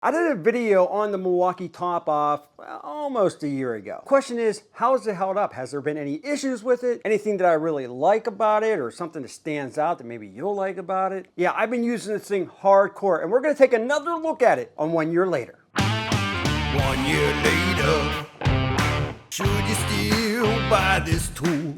I did a video on the Milwaukee top off almost a year ago. Question is, how has it held up? Has there been any issues with it? Anything that I really like about it or something that stands out that maybe you'll like about it? Yeah, I've been using this thing hardcore and we're gonna take another look at it on 1 year later. 1 year later, should you still buy this tool?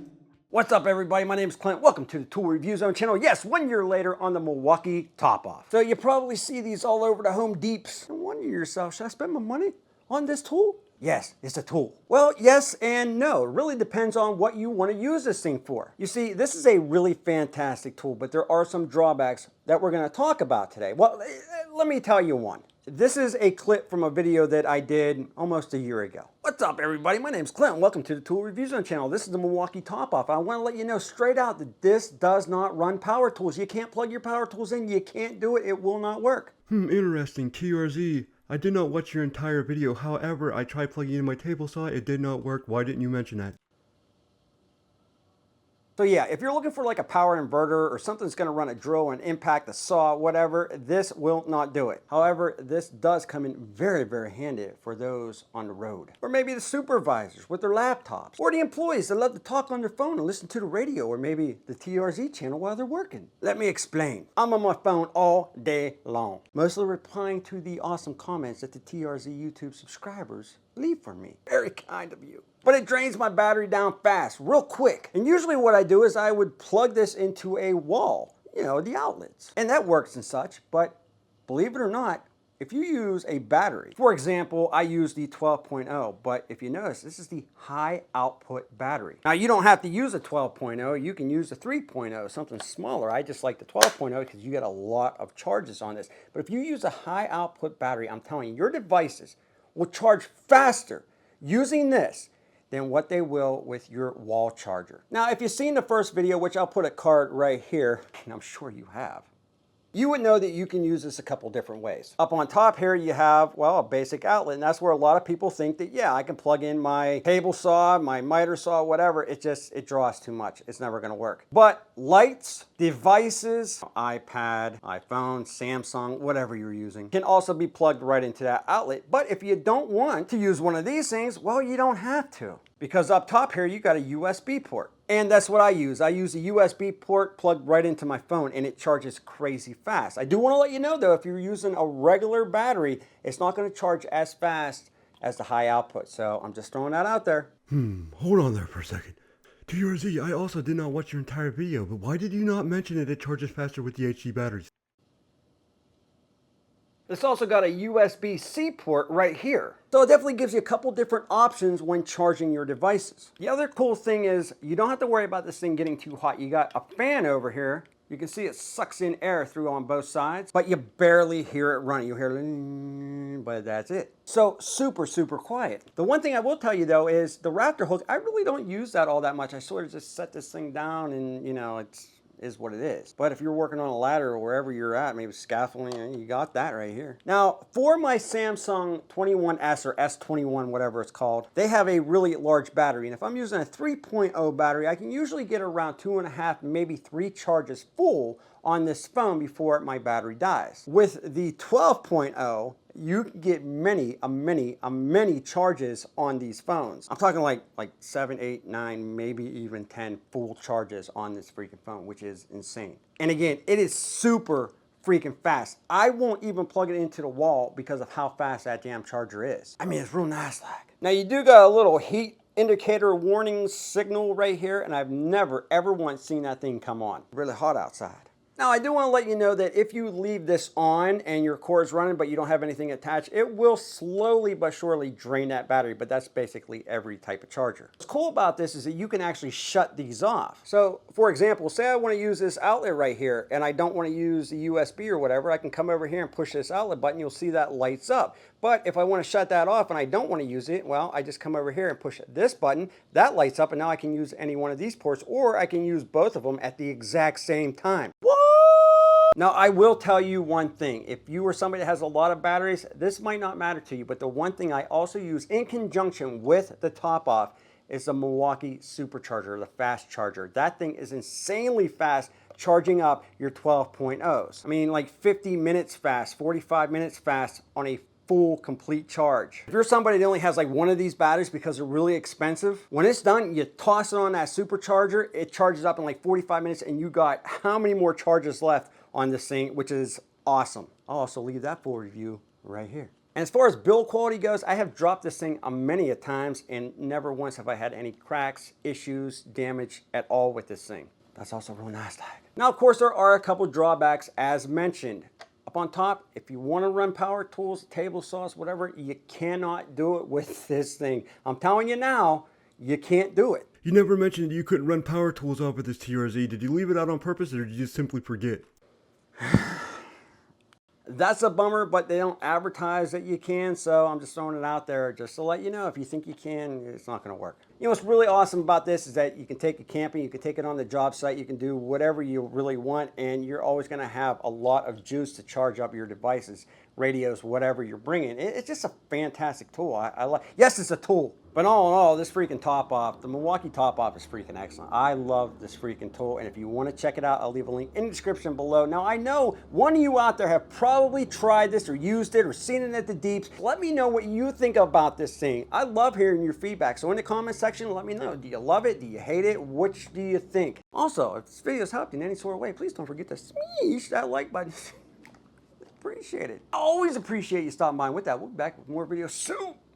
What's up everybody, my name is Clint. Welcome to the Tool Review Zone channel. Yes, 1 year later on the Milwaukee top off. So you probably see these all over the Home Deeps and wonder to yourself, should I spend my money on this tool? Yes, it's a tool. Well, yes and no. It really depends on what you want to use this thing for. You see, this is a really fantastic tool, but there are some drawbacks that we're going to talk about today. Well, let me tell you one. This is a clip from a video that I did almost a year ago. What's up everybody, my name's Clint. Welcome to the Tool Review Zone channel. This is the Milwaukee top off. I want to let you know straight out that this does not run power tools. You can't plug your power tools in, you can't do it, it will not work. Interesting, TRZ. I did not watch your entire video. However, I tried plugging in my table saw, it did not work. Why didn't you mention that? So yeah, if you're looking for like a power inverter or something that's going to run a drill and impact the saw, whatever, this will not do it. However, this does come in very, very handy for those on the road. Or maybe the supervisors with their laptops. Or the employees that love to talk on their phone and listen to the radio or maybe the TRZ channel while they're working. Let me explain. I'm on my phone all day long, mostly replying to the awesome comments that the TRZ YouTube subscribers leave for me. Very kind of you. But it drains my battery down fast, real quick. And usually what I do is I would plug this into a wall, you know, the outlets. And that works and such, but believe it or not, if you use a battery, for example, I use the 12.0, but if you notice, this is the high output battery. Now you don't have to use a 12.0, you can use a 3.0, something smaller. I just like the 12.0 because you get a lot of charges on this. But if you use a high output battery, I'm telling you, your devices will charge faster using this than what they will with your wall charger. Now, if you've seen the first video, which I'll put a card right here, and I'm sure you have, you would know that you can use this a couple different ways. Up on top here, you have, well, a basic outlet, and that's where a lot of people think that, yeah, I can plug in my table saw, my miter saw, whatever. It draws too much. It's never gonna work. But lights, devices, iPad, iPhone, Samsung, whatever you're using, can also be plugged right into that outlet. But if you don't want to use one of these things, well, you don't have to. Because up top here, you got a USB port. And that's what I use. I use a USB port plugged right into my phone and it charges crazy fast. I do want to let you know though, if you're using a regular battery, it's not going to charge as fast as the high output. So I'm just throwing that out there. Hold on there for a second. TRZ, I also did not watch your entire video, but why did you not mention that it charges faster with the HD batteries? It's also got a USB-C port right here. So it definitely gives you a couple different options when charging your devices. The other cool thing is you don't have to worry about this thing getting too hot. You got a fan over here. You can see it sucks in air through on both sides, but you barely hear it running. You hear it, but that's it. So super, super quiet. The one thing I will tell you though is the Raptor hook, I really don't use that all that much. I sort of just set this thing down and you know, is what it is. But if you're working on a ladder or wherever you're at, maybe scaffolding, you got that right here. Now, for my Samsung 21S or S21, whatever it's called, they have a really large battery. And if I'm using a 3.0 battery, I can usually get around 2.5, maybe 3 charges full on this phone before my battery dies. With the 12.0, you can get many charges on these phones. I'm talking like 7, 8, 9, maybe even 10 full charges on this freaking phone, which is insane. And again, it is super freaking fast. I won't even plug it into the wall because of how fast that damn charger is. I mean, it's real nice like. Now you do got a little heat indicator warning signal right here, and I've never ever once seen that thing come on. Really hot outside. Now I do want to let you know that if you leave this on and your cord is running but you don't have anything attached, it will slowly but surely drain that battery, but that's basically every type of charger. What's cool about this is that you can actually shut these off. So for example, say I want to use this outlet right here and I don't want to use the USB or whatever, I can come over here and push this outlet button, you'll see that lights up. But if I want to shut that off and I don't want to use it, well, I just come over here and push this button, that lights up, and now I can use any one of these ports, or I can use both of them at the exact same time. What? Now, I will tell you one thing. If you are somebody that has a lot of batteries, this might not matter to you, but the one thing I also use in conjunction with the top off is the Milwaukee Supercharger, the fast charger. That thing is insanely fast charging up your 12.0s. I mean, like 50 minutes fast, 45 minutes fast on a full complete charge. If you're somebody that only has like one of these batteries because they're really expensive, when it's done, you toss it on that supercharger, it charges up in like 45 minutes and you got how many more charges left on this thing, which is awesome. I'll also leave that full review right here. And as far as build quality goes, I have dropped this thing many a times and never once have I had any cracks, issues, damage at all with this thing. That's also real nice. Now, of course, there are a couple drawbacks as mentioned. Up on top, if you want to run power tools, table saws, whatever, you cannot do it with this thing. I'm telling you now, you can't do it. You never mentioned that you couldn't run power tools off of this TRZ. Did you leave it out on purpose or did you just simply forget? That's a bummer, but they don't advertise that you can, so I'm just throwing it out there just to let you know if you think you can, it's not going to work. You know what's really awesome about this is that you can take it camping, you can take it on the job site, you can do whatever you really want, and you're always going to have a lot of juice to charge up your devices, radios, whatever you're bringing. It's just a fantastic tool. I like. Yes, it's a tool, but all in all, this freaking top off, the Milwaukee top off is freaking excellent. I love this freaking tool, and if you want to check it out, I'll leave a link in the description below. Now, I know one of you out there have probably tried this or used it or seen it at the deeps. Let me know what you think about this thing. I love hearing your feedback, so in the comment section, let me know. Do you love it? Do you hate it? Which do you think? Also, if this video has helped you in any sort of way, please don't forget to smash that like button. Appreciate it. I always appreciate you stopping by. And with that, we'll be back with more videos soon.